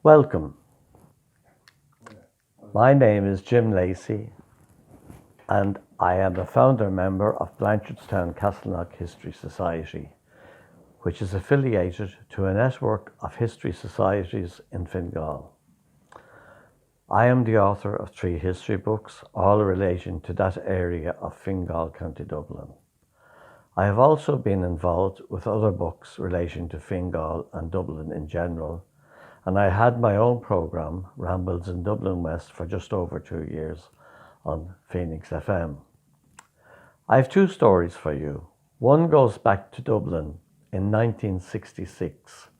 Welcome. My name is Jim Lacey and I am a founder member of Blanchardstown Castleknock History Society, which is affiliated to a network of history societies in Fingal. I am the author of 3 history books, all relating to that area of Fingal, County Dublin. I have also been involved with other books relating to Fingal and Dublin in general, and I had my own programme, Rambles in Dublin West, for just over 2 years on Phoenix FM. I have 2 stories for you. One goes back to Dublin in 1966.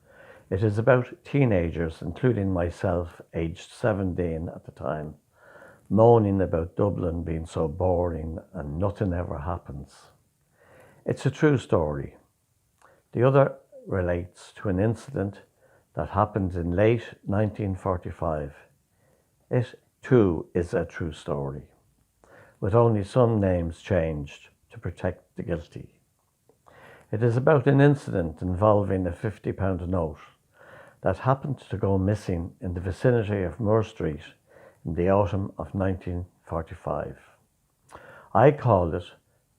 It is about teenagers, including myself, aged 17 at the time, moaning about Dublin being so boring and nothing ever happens. It's a true story. The other relates to an incident that happened in late 1945. It too is a true story, with only some names changed to protect the guilty. It is about an incident involving a £50 note that happened to go missing in the vicinity of Moore Street in the autumn of 1945. I call it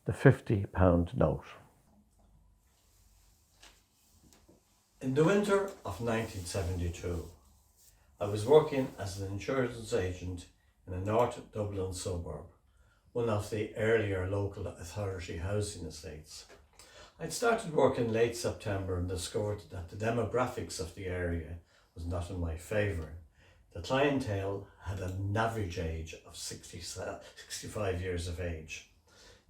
the £50 note. In the winter of 1972, I was working as an insurance agent in a North Dublin suburb, one of the earlier local authority housing estates. I'd started work in late September and discovered that the demographics of the area was not in my favour. The clientele had an average age of 65 years of age.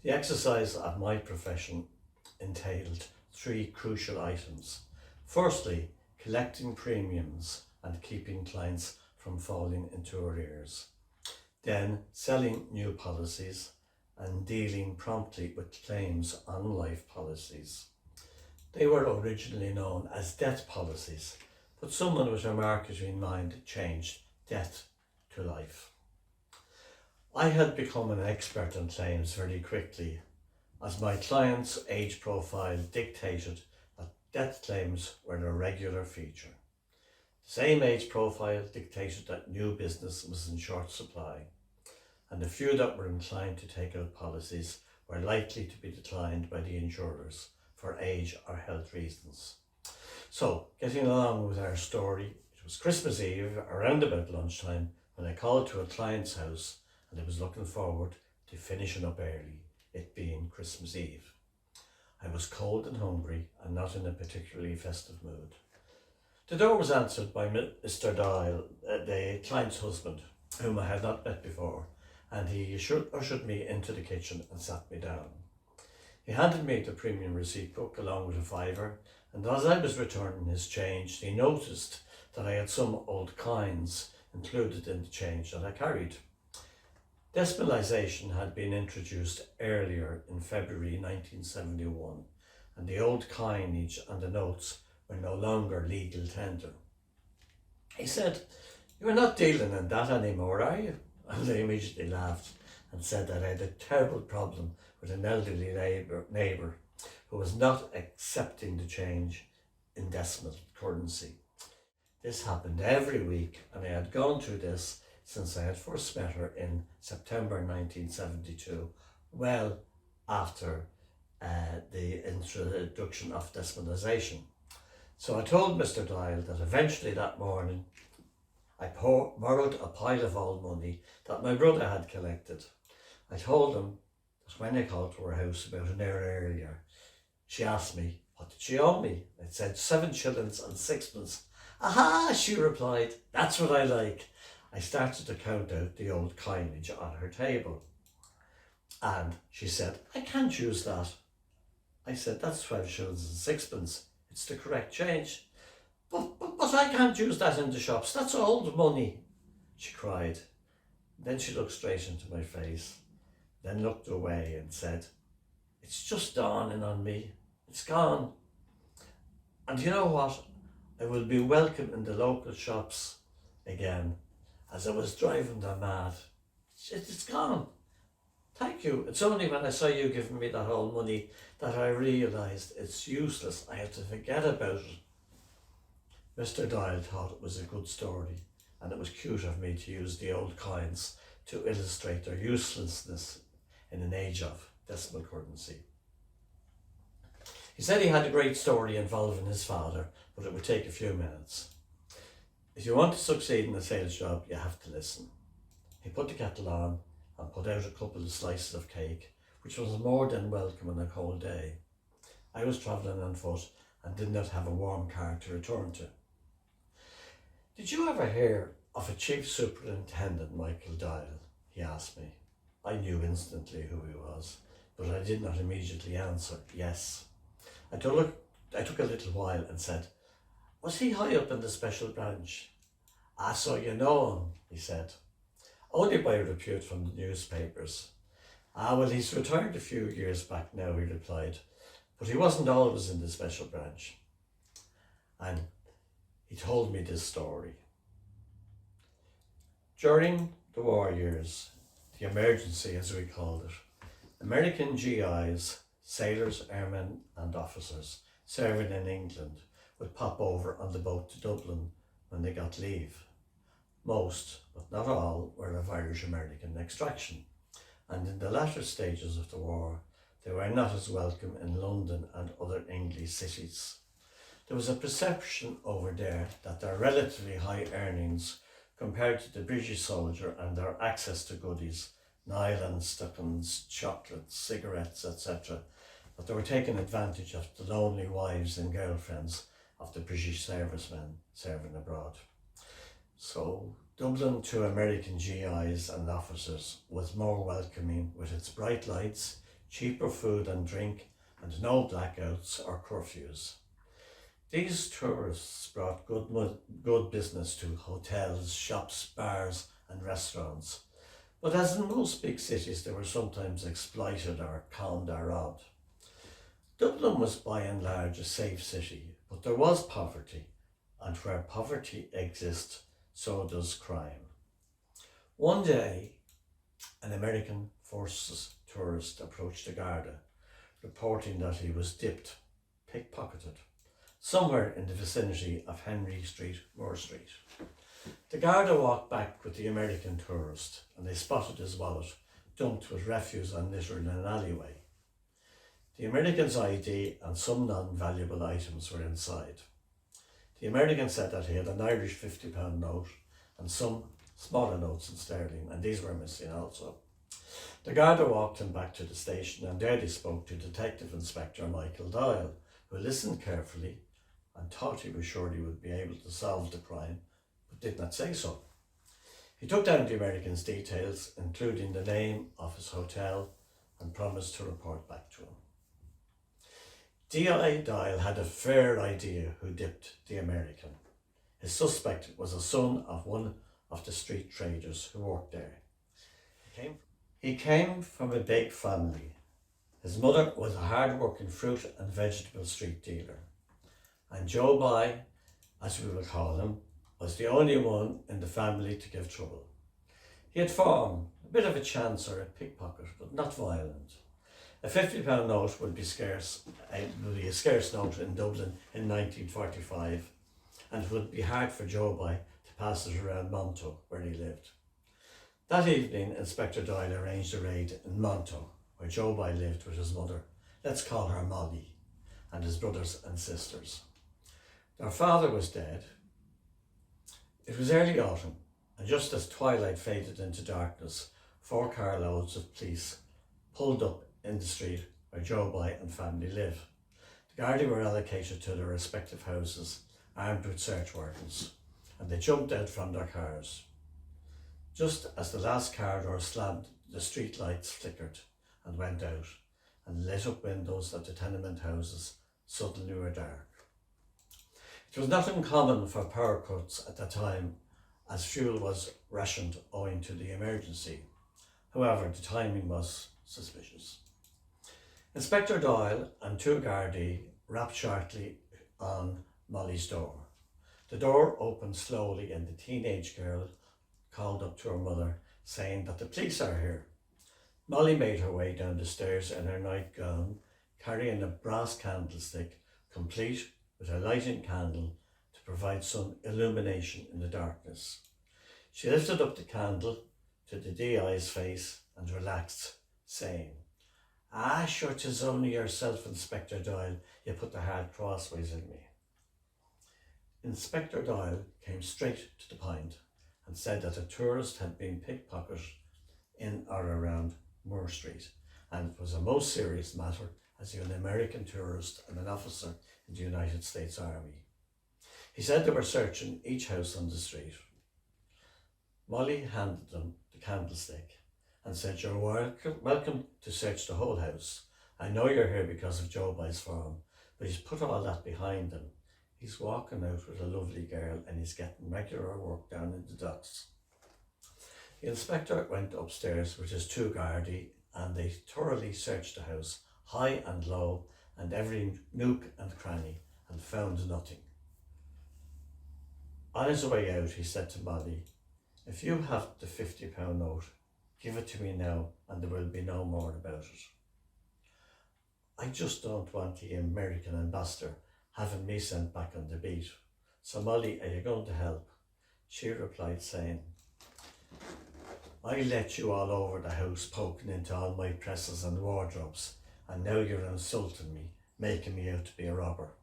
The exercise of my profession entailed 3 crucial items. Firstly, collecting premiums and keeping clients from falling into arrears. Then selling new policies and dealing promptly with claims on life policies. They were originally known as death policies, but someone with a marketing mind changed death to life. I had become an expert on claims very quickly, as my client's age profile dictated that death claims were a regular feature. The same age profile dictated that new business was in short supply, and the few that were inclined to take out policies were likely to be declined by the insurers for age or health reasons. So, getting along with our story, it was Christmas Eve around about lunchtime when I called to a client's house, and I was looking forward to finishing up early, it being Christmas Eve. I was cold and hungry and not in a particularly festive mood. The door was answered by Mr. Doyle, the client's husband, whom I had not met before, and he ushered me into the kitchen and sat me down. He handed me the premium receipt book along with a fiver, and as I was returning his change, he noticed that I had some old coins included in the change that I carried. Decimalisation had been introduced earlier in February 1971, and the old coinage and the notes were no longer legal tender. He said, "You are not dealing in that anymore, are you?" And I immediately laughed and said that I had a terrible problem with an elderly neighbour who was not accepting the change in decimal currency. This happened every week, and I had gone through this since I had first met her in September 1972, well after the introduction of decimalisation. So I told Mr. Doyle that eventually that morning I borrowed a pile of old money that my brother had collected. I told him that when I called to her house about an hour earlier, she asked me, what did she owe me? I said 7 shillings and 6pence. "Aha," she replied, "that's what I like." I started to count out the old coinage on her table, and she said, "I can't use that." I said, "That's 12 shillings and 6pence. It's the correct change." But I can't use that in the shops. That's old money," she cried. Then she looked straight into my face, then looked away and said, "It's just dawning on me. It's gone. And you know what? I will be welcome in the local shops again, as I was driving them mad. It's gone. Thank you. It's only when I saw you giving me that old money that I realised it's useless. I have to forget about it." Mr. Doyle thought it was a good story, and it was cute of me to use the old coins to illustrate their uselessness in an age of decimal currency. He said he had a great story involving his father, but it would take a few minutes. If you want to succeed in a sales job, you have to listen. He put the kettle on and put out a couple of slices of cake, which was more than welcome on a cold day. I was travelling on foot and did not have a warm car to return to. Did you ever hear of a Chief Superintendent Michael Doyle? He asked me. I knew instantly who he was, but I did not immediately answer yes. I took a little while and said, was he high up in the special branch? Ah, so you know him, he said. Only by repute from the newspapers. Ah, well, he's retired a few years back now, he replied, but he wasn't always in the special branch. And he told me this story. During the war years, the emergency as we called it, American GIs, sailors, airmen and officers serving in England would pop over on the boat to Dublin when they got leave. Most, but not all, were of Irish American extraction, and in the latter stages of the war, they were not as welcome in London and other English cities. There was a perception over there that their relatively high earnings compared to the British soldier and their access to goodies, nylon stockings, chocolates, cigarettes, etc., that they were taking advantage of the lonely wives and girlfriends of the British servicemen serving abroad. So Dublin to American GIs and officers was more welcoming, with its bright lights, cheaper food and drink, and no blackouts or curfews. These tourists brought good business to hotels, shops, bars and restaurants, but as in most big cities, they were sometimes exploited or conned or robbed. Dublin was by and large a safe city, but there was poverty, and where poverty exists, so does crime. One day, an American Forces tourist approached the Garda, reporting that he was pickpocketed, somewhere in the vicinity of Henry Street, Moore Street. The Garda walked back with the American tourist, and they spotted his wallet dumped with refuse and litter in an alleyway. The American's ID and some non-valuable items were inside. The American said that he had an Irish £50 note and some smaller notes in sterling, and these were missing also. The Garda walked him back to the station, and there they spoke to Detective Inspector Michael Doyle, who listened carefully and thought he was sure he would be able to solve the crime, but did not say so. He took down the American's details, including the name of his hotel, and promised to report back to him. D.I. Doyle had a fair idea who dipped the American. His suspect was a son of one of the street traders who worked there. He came from a big family. His mother was a hard-working fruit and vegetable street dealer, and Joe By, as we will call him, was the only one in the family to give trouble. He had form, a bit of a chancer, a pickpocket, but not violent. A £50 note would be a scarce note in Dublin in 1945, and it would be hard for Joe By to pass it around Monto, where he lived. That evening, Inspector Doyle arranged a raid in Monto, where Joe By lived with his mother, let's call her Molly, and his brothers and sisters. Their father was dead. It was early autumn, and just as twilight faded into darkness, 4 carloads of police pulled up in the street where Joe By and family live. The Gardaí were allocated to their respective houses, armed with search warrants, and they jumped out from their cars. Just as the last car door slammed, the street lights flickered and went out, and lit up windows of the tenement houses suddenly were dark. It was not uncommon for power cuts at that time, as fuel was rationed owing to the emergency. However, the timing was suspicious. Inspector Doyle and 2 Gardaí rapped sharply on Molly's door. The door opened slowly, and the teenage girl called up to her mother, saying that the police are here. Molly made her way down the stairs in her nightgown, carrying a brass candlestick, complete with a lighting candle to provide some illumination in the darkness. She lifted up the candle to the DI's face and relaxed, saying, "Ah, sure, 'tis only yourself, Inspector Doyle. You put the heart crossways in me." Inspector Doyle came straight to the point and said that a tourist had been pickpocketed in or around Moore Street, and it was a most serious matter as he was an American tourist and an officer in the United States Army. He said they were searching each house on the street. Molly handed them the candlestick and said, "You're welcome to search the whole house. I know you're here because of Joe By's farm, but he's put all that behind him. He's walking out with a lovely girl and he's getting regular work down in the docks." The inspector went upstairs with his two guardie and they thoroughly searched the house, high and low, and every nook and cranny, and found nothing. On his way out, he said to Molly, "If you have the £50 note, give it to me now and there will be no more about it. I just don't want the American ambassador having me sent back on the beat. So Molly, are you going to help?" She replied saying, "I let you all over the house poking into all my presses and wardrobes, and now you're insulting me, making me out to be a robber."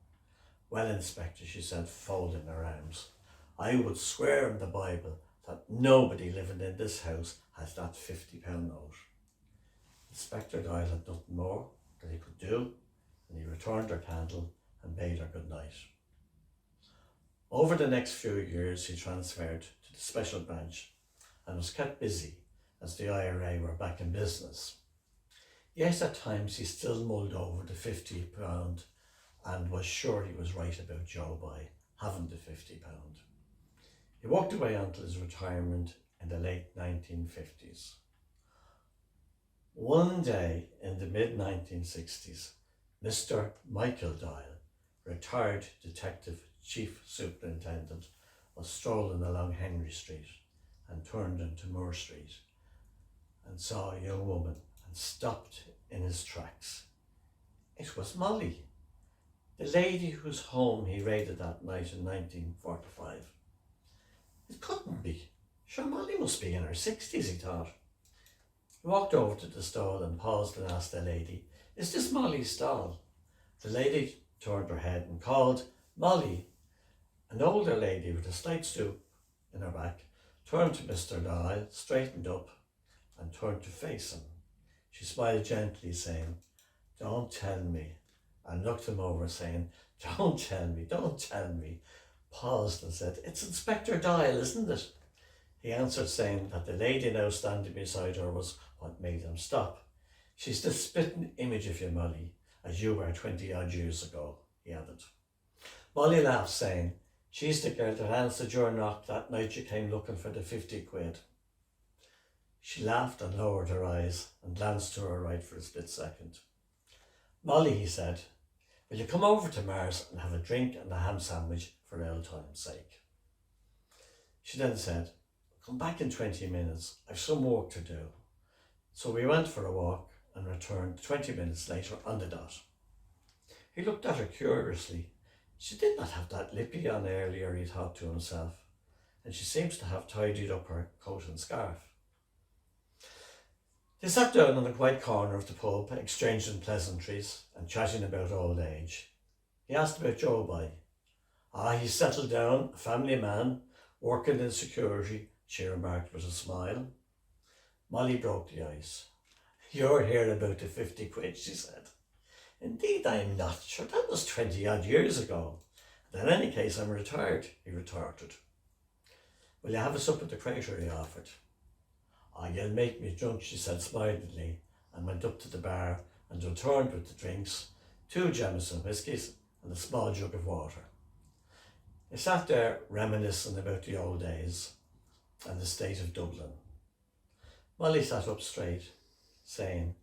"Well, Inspector," she said, folding her arms, "I would swear in the Bible that nobody living in this house has that £50 note." Inspector Doyle had nothing more that he could do, and he returned her candle and bade her good night. Over the next few years, he transferred to the Special Branch and was kept busy as the IRA were back in business. Yes, at times he still mulled over the £50 and was sure he was right about Joe By having the £50. He walked away until his retirement in the late 1950s. One day in the mid-1960s, Mr. Michael Doyle, retired detective chief superintendent, was strolling along Henry Street and turned into Moore Street and saw a young woman and stopped in his tracks. It was Molly, the lady whose home he raided that night in 1945. It couldn't be. Sure, Molly must be in her 60s, he thought. He walked over to the stall and paused and asked the lady, "Is this Molly's stall?" The lady turned her head and called, "Molly." An older lady with a slight stoop in her back turned to Mr. Doyle, straightened up and turned to face him. She smiled gently, saying, "Don't tell me," and looked him over, saying, don't tell me," paused and said, "It's Inspector Doyle, isn't it?" He answered, saying that the lady now standing beside her was what made him stop. "She's the spitting image of you, Molly, as you were 20 odd years ago," he added. Molly laughed, saying, "She's the girl that answered your knock that night you came looking for the 50 quid. She laughed and lowered her eyes and glanced to her right for a split second. "Molly," he said, "will you come over to Mars and have a drink and a ham sandwich for old time's sake?" She then said, "Come back in 20 minutes, I've some work to do." So we went for a walk and returned 20 minutes later on the dot. He looked at her curiously. She did not have that lippy on earlier, he thought to himself, and she seems to have tidied up her coat and scarf. They sat down in a quiet corner of the pub, exchanging pleasantries and chatting about old age. He asked about Joe By. He's settled down, a family man, working in security," she remarked with a smile. Molly broke the ice. "You're here about the 50 quid, she said. "Indeed I'm not. Sure, that was 20 odd years ago. And in any case, I'm retired," he retorted. "Will you have a sup at the crater?" he offered. You'll make me drunk," she said smilingly, and went up to the bar and returned with the drinks, 2 Jameson whiskies and a small jug of water. They sat there reminiscing about the old days and the state of Dublin. Molly sat up straight, saying,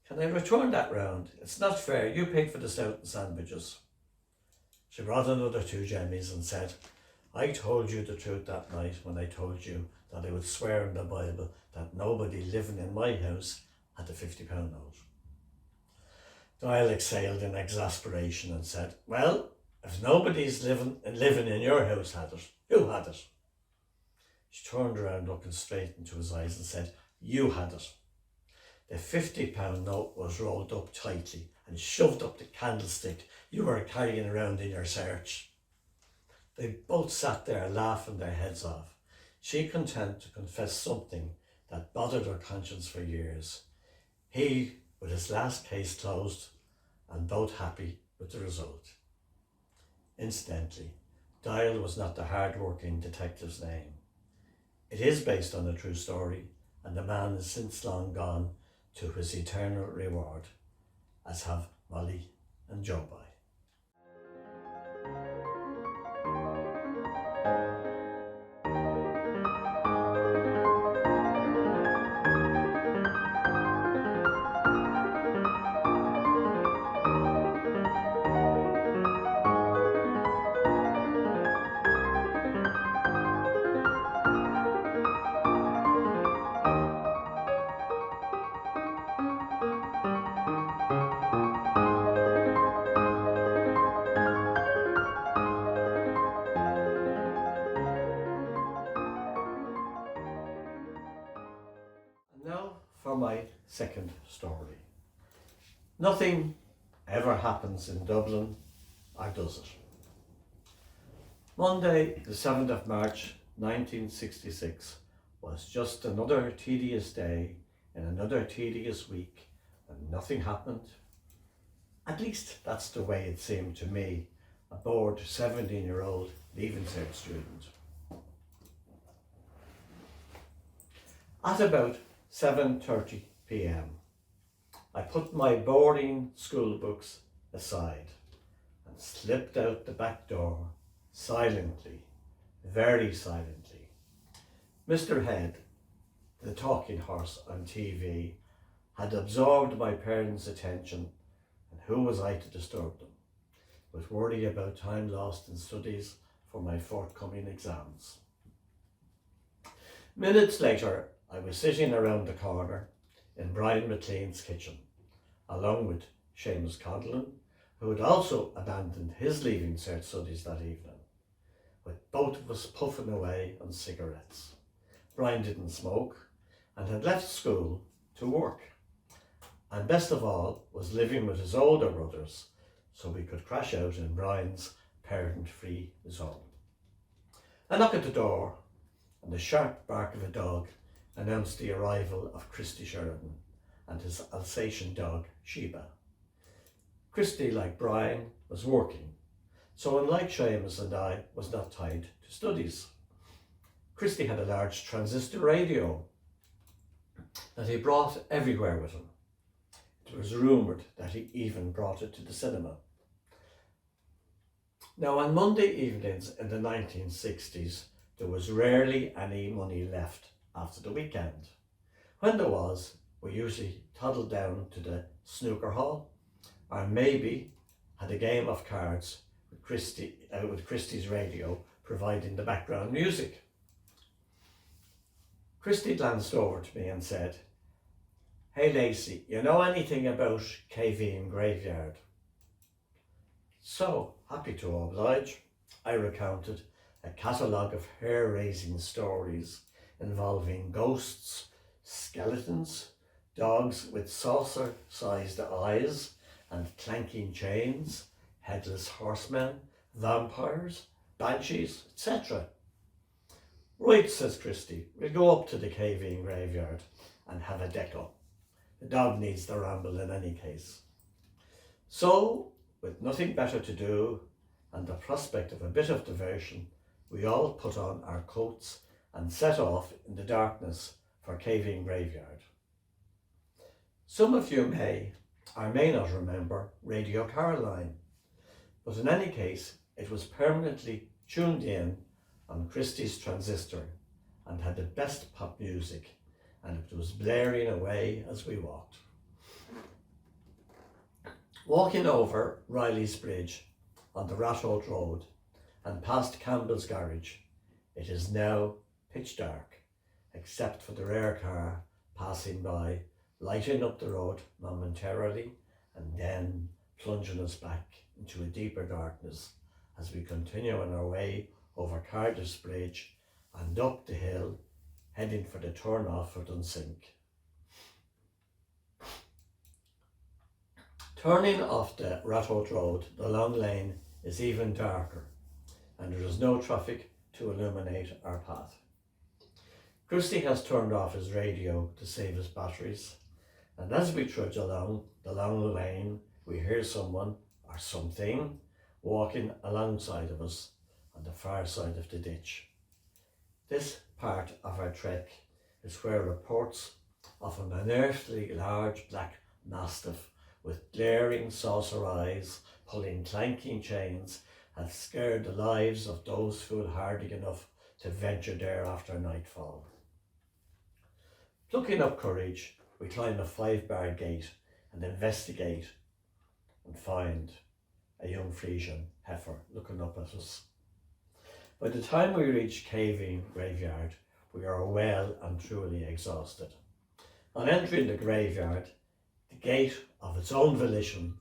"Can I return that round? It's not fair. You paid for the stout and sandwiches." She brought another 2 jemmies and said, "I told you the truth that night when I told you that I would swear in the Bible that nobody living in my house had the £50 note." Doyle exhaled in exasperation and said, "Well, If nobody's living in your house had it, who had it? She turned around looking straight into his eyes and said, you had it. The £50 note was rolled up tightly and shoved up the candlestick you were carrying around in your search. They both sat there laughing their heads off, she content to confess something that bothered her conscience for years. He with his last case closed and both happy with the result. Incidentally, Dial was not the hard-working detective's name. It is based on a true story, and the man is since long gone to his eternal reward, as have Molly and Jobai. Now for my second story. Nothing ever happens in Dublin, or does it? Monday, the 7th of March 1966 was just another tedious day in another tedious week, and nothing happened. At least that's the way it seemed to me, a bored 17-year-old leaving cert student. At about 7:30 p.m. I put my boring school books aside and slipped out the back door silently, very silently. Mr. Head, the talking horse on TV, had absorbed my parents' attention, and who was I to disturb them, with worry about time lost in studies for my forthcoming exams. Minutes later, I was sitting around the corner in Brian McLean's kitchen, along with Seamus Coghlan, who had also abandoned his leaving cert studies that evening, with both of us puffing away on cigarettes. Brian didn't smoke and had left school to work, and best of all was living with his older brothers, so we could crash out in Brian's parent-free zone. A knock at the door and the sharp bark of a dog announced the arrival of Christy Sheridan and his Alsatian dog Sheba. Christy, like Brian, was working, so unlike Seamus and I, was not tied to studies. Christy had a large transistor radio that he brought everywhere with him. It was rumoured that he even brought it to the cinema. Now, on Monday evenings in the 1960s, there was rarely any money left after the weekend. When there was, we usually toddled down to the snooker hall, or maybe had a game of cards with Christy's radio providing the background music. Christy glanced over to me and said, "Hey Lacey, you know anything about KV Graveyard?" So, happy to oblige, I recounted a catalogue of hair-raising stories involving ghosts, skeletons, dogs with saucer-sized eyes and clanking chains, headless horsemen, vampires, banshees, etc. "Right," says Christy, "we'll go up to the KV Graveyard and have a deco. The dog needs the ramble in any case." So, with nothing better to do and the prospect of a bit of diversion, we all put on our coats and set off in the darkness for KV Graveyard. Some of you may or may not remember Radio Caroline, but in any case, it was permanently tuned in on Christie's transistor and had the best pop music, and it was blaring away as we walked. Walking over Riley's Bridge on the Ratholt Road and past Campbell's Garage, it is now pitch dark, except for the rare car passing by, lighting up the road momentarily and then plunging us back into a deeper darkness as we continue on our way over Cardiff's Bridge and up the hill, heading for the turn off for Dunsink. Turning off the Rathout Road, the long lane is even darker, and there is no traffic to illuminate our path. Christy has turned off his radio to save his batteries, and as we trudge along the long lane, we hear someone or something walking alongside of us on the far side of the ditch. This part of our trek is where reports of an unearthly large black mastiff with glaring saucer eyes pulling clanking chains have scared the lives of those foolhardy enough to venture there after nightfall. Plucking up courage, we climb a 5-bar gate and investigate and find a young Frisian heifer looking up at us. By the time we reach Caving Graveyard, we are well and truly exhausted. On entering the graveyard, the gate of its own volition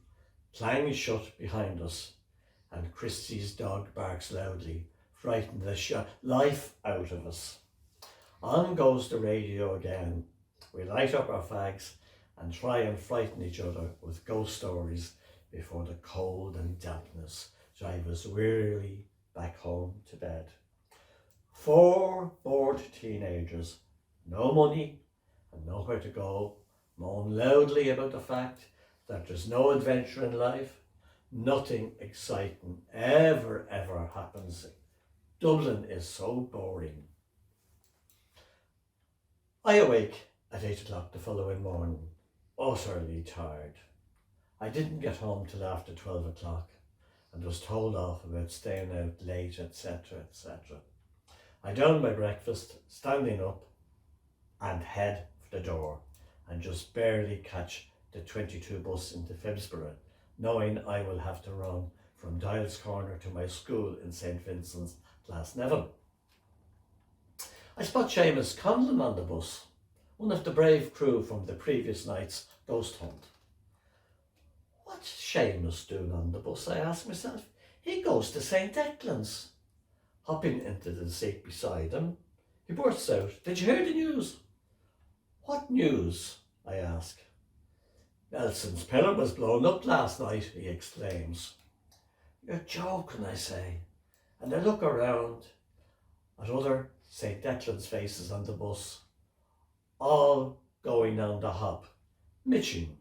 clangs shut behind us, and Christie's dog barks loudly, frightening the life out of us. On goes the radio again. We light up our fags and try and frighten each other with ghost stories before the cold and dampness drive us wearily back home to bed. 4 bored teenagers, no money and nowhere to go, moan loudly about the fact that there's no adventure in life. Nothing exciting ever happens. Dublin is so boring. I awake at 8 o'clock the following morning, utterly tired. I didn't get home till after 12 o'clock and was told off about staying out late, etc., etc. I downed my breakfast, standing up and head for the door, and just barely catch the 22 bus into Phibsborough, knowing I will have to run from Dial's Corner to my school in St. Vincent's, Glasnevin. I spot Seamus Conlon on the bus, one of the brave crew from the previous night's ghost hunt. What's Seamus doing on the bus, I ask myself. He goes to St. Declan's. Hopping into the seat beside him, he bursts out, "Did you hear the news?" "What news?" I ask. "Nelson's pillar was blown up last night," he exclaims. "You're joking," I say, and I look around at other St. Declan's faces on the bus, all going on the hop. Mitching.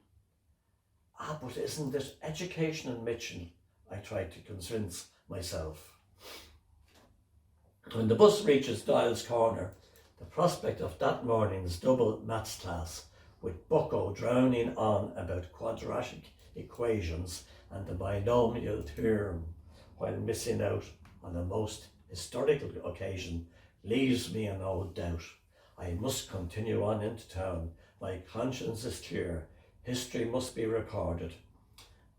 But isn't it education in Mitching? I try to convince myself. When the bus reaches Dial's Corner, the prospect of that morning's double maths class, with Bucko drowning on about quadratic equations and the binomial theorem while missing out on a most historical occasion, leaves me in no doubt. I must continue on into town. My conscience is clear. History must be recorded.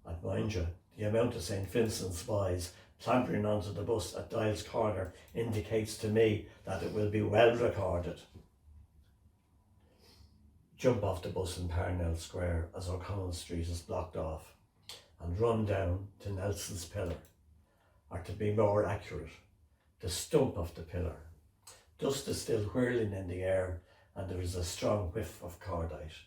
And mind you, the amount of St. Vincent's boys clambering onto the bus at Dial's Corner indicates to me that it will be well recorded. Jump off the bus in Parnell Square as O'Connell Street is blocked off and run down to Nelson's pillar, or to be more accurate, the stump of the pillar. Dust is still whirling in the air and there is a strong whiff of cordite.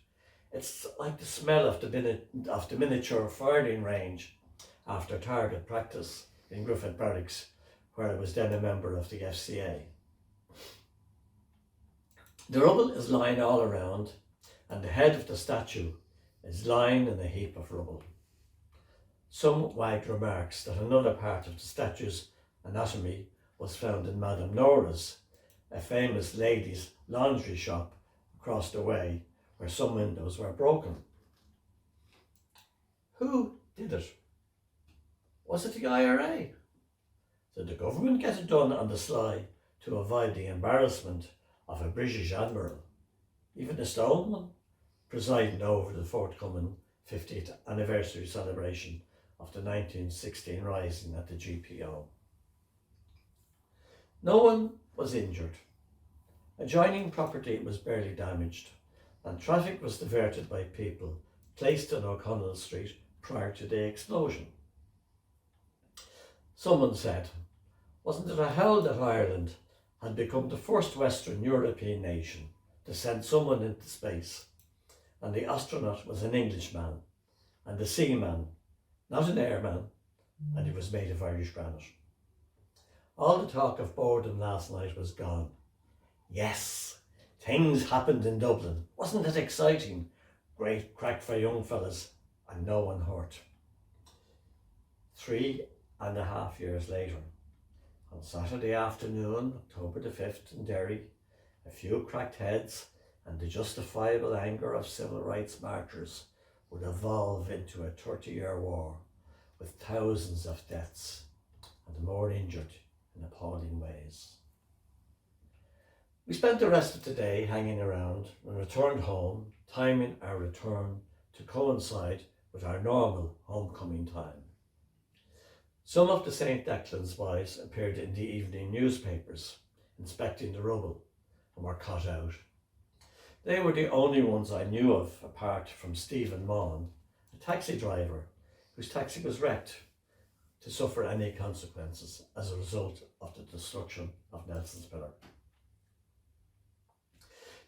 It's like the smell of the miniature firing range after target practice in Griffith Barracks, where I was then a member of the FCA. The rubble is lying all around, and the head of the statue is lying in a heap of rubble. Some wagged remarks that another part of the statue's anatomy was found in Madame Nora's, a famous ladies' laundry shop across the way, where some windows were broken. Who did it? Was it the IRA? Did the government get it done on the sly to avoid the embarrassment of a British admiral, even a stone one, presiding over the forthcoming 50th anniversary celebration of the 1916 rising at the GPO? No one was injured. Adjoining property was barely damaged, and traffic was diverted by people placed on O'Connell Street prior to the explosion. Someone said, wasn't it a howl that Ireland had become the first Western European nation to send someone into space, and the astronaut was an Englishman, and the seaman, not an airman, and he was made of Irish granite. All the talk of Boredom last night was gone. Yes, things happened in Dublin. Wasn't it exciting? Great crack for young fellas, and no one hurt. 3.5 years later, on Saturday afternoon, October the 5th in Derry, a few cracked heads and the justifiable anger of civil rights marchers would evolve into a 30-year war with thousands of deaths and more injured in appalling ways. We spent the rest of the day hanging around and returned home, timing our return to coincide with our normal homecoming time. Some of the St. Declan's boys appeared in the evening newspapers, inspecting the rubble, and were caught out. They were the only ones I knew of, apart from Stephen Maughan, a taxi driver whose taxi was wrecked, to suffer any consequences as a result of the destruction of Nelson's Pillar.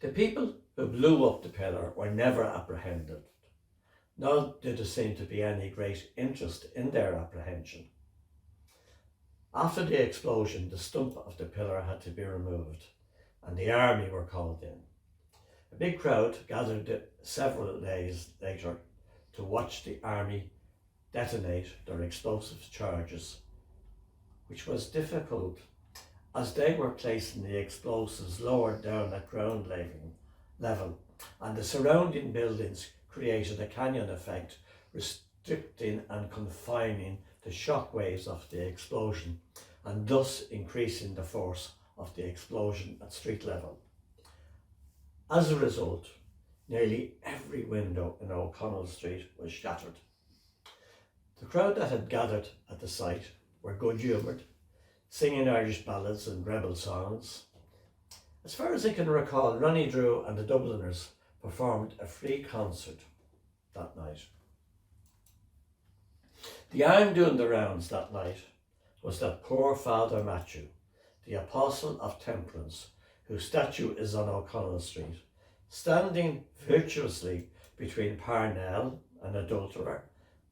The people who blew up the pillar were never apprehended, nor did there seem to be any great interest in their apprehension. After the explosion, the stump of the pillar had to be removed, and the army were called in. A big crowd gathered several days later to watch the army detonate their explosive charges, which was difficult as they were placing the explosives lower down at ground level, and the surrounding buildings created a canyon effect, restricting and confining the shock waves of the explosion, and thus increasing the force of the explosion at street level. As a result, nearly every window in O'Connell Street was shattered. The crowd that had gathered at the site were good-humoured, singing Irish ballads and rebel songs. As far as I can recall, Ronnie Drew and the Dubliners performed a free concert that night. The arm doing the rounds that night was that poor Father Matthew, the apostle of temperance, whose statue is on O'Connell Street, standing virtuously between Parnell, an adulterer,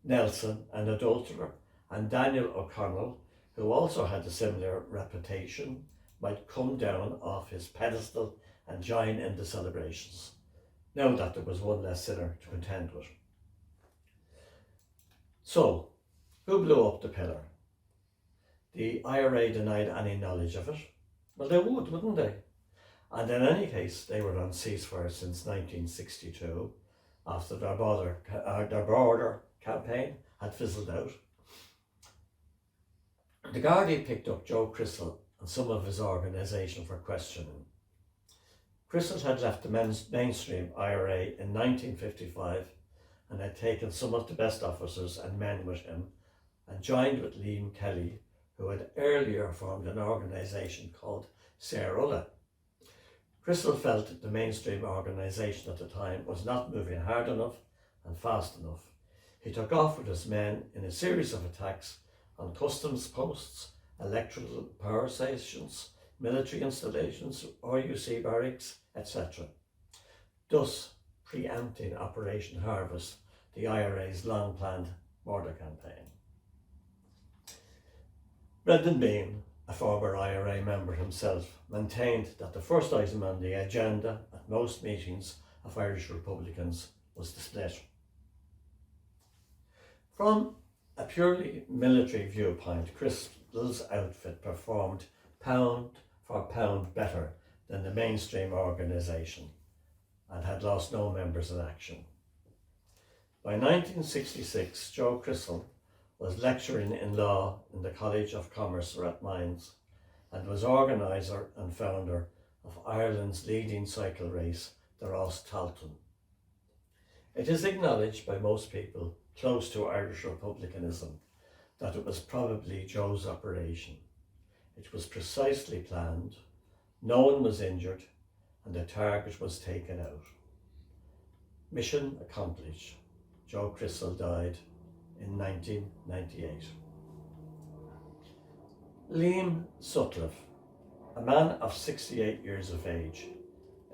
Nelson, an adulterer, and Daniel O'Connell, who also had a similar reputation, might come down off his pedestal and join in the celebrations, now that there was one less sinner to contend with. So, who blew up the pillar? The IRA denied any knowledge of it. Well, they would, wouldn't they? And in any case, they were on ceasefire since 1962, after their border campaign had fizzled out. The Guardian picked up Joe Crystal and some of his organisation for questioning. Crystal had left the mainstream IRA in 1955 and had taken some of the best officers and men with him and joined with Liam Kelly, who had earlier formed an organisation called Saoirse. Crystal felt that the mainstream organisation at the time was not moving hard enough and fast enough. He took off with his men in a series of attacks on customs posts, electrical power stations, military installations, RUC barracks, etc., thus preempting Operation Harvest, the IRA's long-planned border campaign. Brendan Bean, a former IRA member himself, maintained that the first item on the agenda at most meetings of Irish Republicans was the split. From a purely military viewpoint, Crystal's outfit performed pound for pound better than the mainstream organisation and had lost no members in action. By 1966, Joe Crystal was lecturing in law in the College of Commerce at Mines and was organiser and founder of Ireland's leading cycle race, the Ross Talton. It is acknowledged by most people close to Irish republicanism that it was probably Joe's operation. It was precisely planned, no one was injured, and the target was taken out. Mission accomplished. Joe Crystal died in 1998. Liam Sutcliffe, a man of 68 years of age,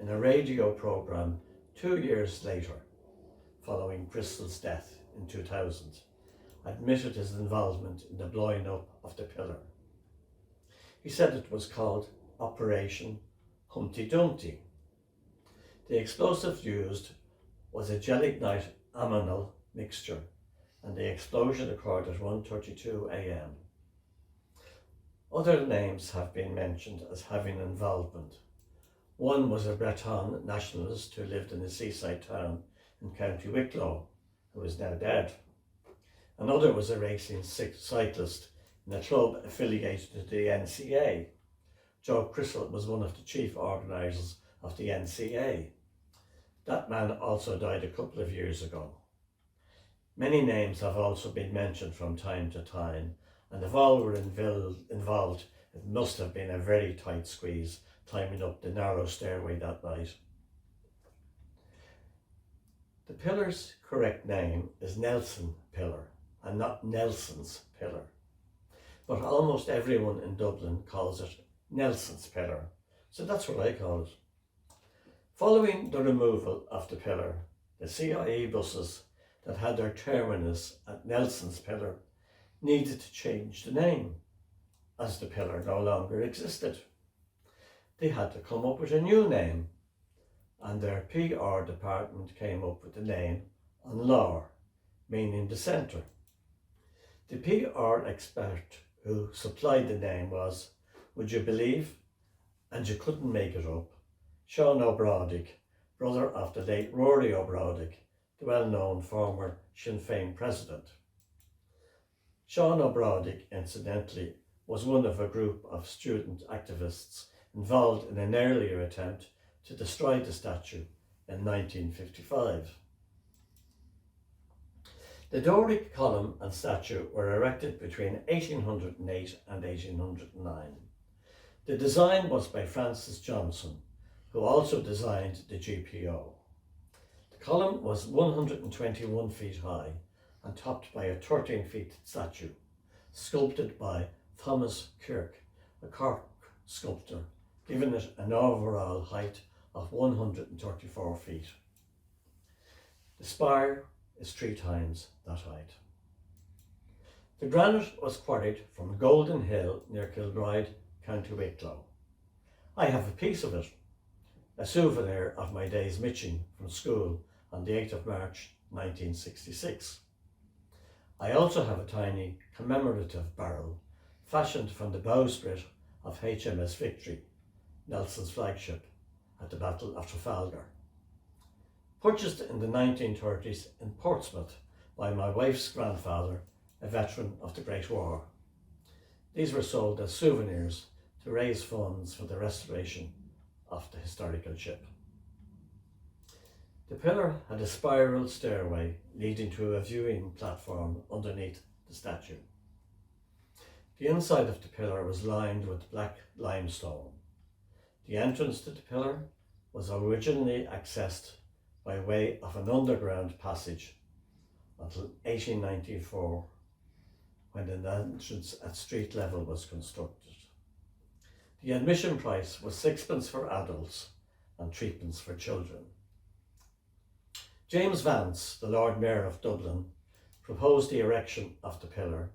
in a radio programme 2 years later, following Crystal's death in 2000, admitted his involvement in the blowing up of the pillar. He said it was called Operation Humpty Dumpty. The explosive used was a gelignite aminal mixture, and the explosion occurred at 1:32 a.m. Other names have been mentioned as having involvement. One was a Breton nationalist who lived in a seaside town in County Wicklow, who is now dead. Another was a racing cyclist in a club affiliated to the NCA. Joe Crystal was one of the chief organisers of the NCA. That man also died a couple of years ago. Many names have also been mentioned from time to time, and if all were involved, it must have been a very tight squeeze climbing up the narrow stairway that night. The pillar's correct name is Nelson Pillar and not Nelson's Pillar, but almost everyone in Dublin calls it Nelson's Pillar, so that's what I call it. Following the removal of the pillar, the CIA buses that had their terminus at Nelson's Pillar needed to change the name, as the pillar no longer existed. They had to come up with a new name, and their PR department came up with the name An Lár, meaning the centre. The PR expert who supplied the name was, would you believe, and you couldn't make it up, Sean O'Bradick, brother of the late Rory O'Bradick, the well-known former Sinn Féin president. Sean O'Bradick, incidentally, was one of a group of student activists involved in an earlier attempt to destroy the statue in 1955. The Doric column and statue were erected between 1808 and 1809. The design was by Francis Johnson, who also designed the GPO. The column was 121 feet high and topped by a 13-feet statue, sculpted by Thomas Kirk, a Cork sculptor, giving it an overall height of 134 feet. The spire is 3 times that height. The granite was quarried from Golden Hill near Kilbride, County Wicklow. I have a piece of it, a souvenir of my days mitching from school on the 8th of March 1966. I also have a tiny commemorative barrel fashioned from the bowsprit of HMS Victory, Nelson's flagship, at the Battle of Trafalgar. Purchased in the 1930s in Portsmouth by my wife's grandfather, a veteran of the Great War. These were sold as souvenirs to raise funds for the restoration of the historical ship. The pillar had a spiral stairway leading to a viewing platform underneath the statue. The inside of the pillar was lined with black limestone. The entrance to the pillar was originally accessed by way of an underground passage until 1894, when an entrance at street level was constructed. The admission price was 6p for adults and 3p for children. James Vance, the Lord Mayor of Dublin, proposed the erection of the pillar,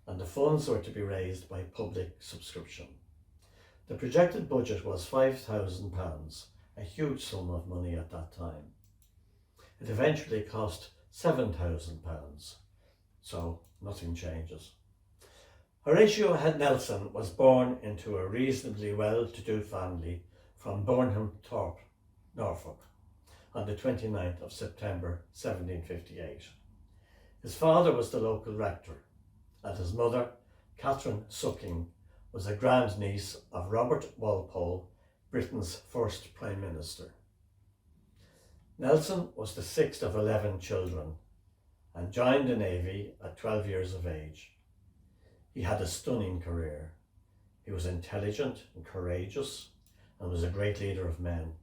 and the funds were to be raised by public subscription. The projected budget was £5,000, a huge sum of money at that time. It eventually cost £7,000, so nothing changes. Horatio Head Nelson was born into a reasonably well-to-do family from Burnham Thorpe, Norfolk, on the 29th of September 1758. His father was the local rector, and his mother, Catherine Sucking, was a grandniece of Robert Walpole, Britain's first Prime Minister. Nelson was the 6th of 11 children and joined the Navy at 12 years of age. He had a stunning career. He was intelligent and courageous and was a great leader of men.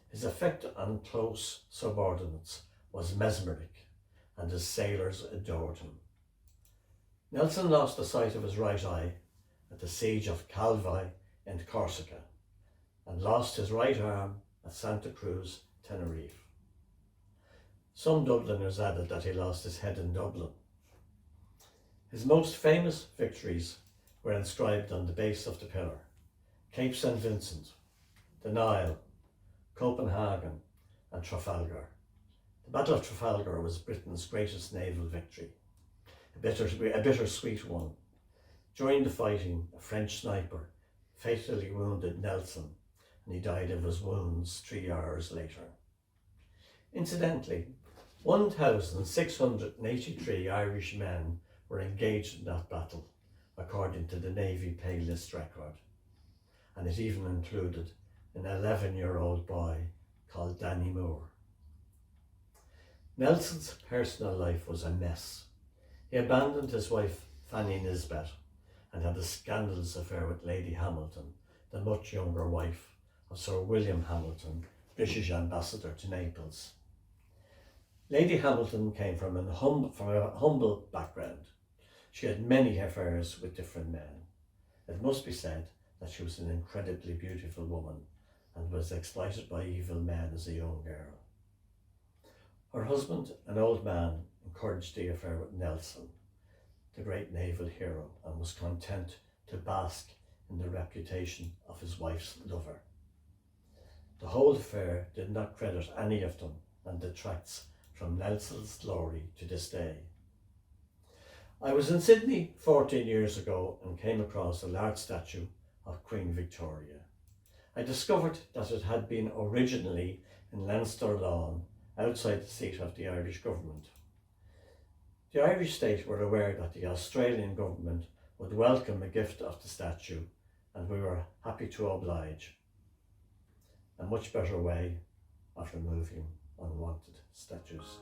His effect on close subordinates was mesmeric, and his sailors adored him. Nelson lost the sight of his right eye at the siege of Calvi in Corsica and lost his right arm at Santa Cruz, Tenerife. Some Dubliners added that he lost his head in Dublin. His most famous victories were inscribed on the base of the pillar: Cape St. Vincent, the Nile, Copenhagen and Trafalgar. The Battle of Trafalgar was Britain's greatest naval victory, a bittersweet one. During the fighting, a French sniper fatally wounded Nelson, and he died of his wounds 3 hours later. Incidentally, 1,683 Irish men were engaged in that battle, according to the Navy pay list record, and it even included an 11-year-old boy called Danny Moore. Nelson's personal life was a mess. He abandoned his wife Fanny Nisbet and had a scandalous affair with Lady Hamilton, the much younger wife of Sir William Hamilton, British ambassador to Naples. Lady Hamilton came from a humble background. She had many affairs with different men. It must be said that she was an incredibly beautiful woman and was exploited by evil men as a young girl. Her husband, an old man, encouraged the affair with Nelson, the great naval hero, and was content to bask in the reputation of his wife's lover. The whole affair did not credit any of them and detracts from Nelson's glory to this day. I was in Sydney 14 years ago and came across a large statue of Queen Victoria. I discovered that it had been originally in Leinster Lawn, outside the seat of the Irish government. The Irish state were aware that the Australian government would welcome a gift of the statue, and we were happy to oblige. A much better way of removing unwanted statues.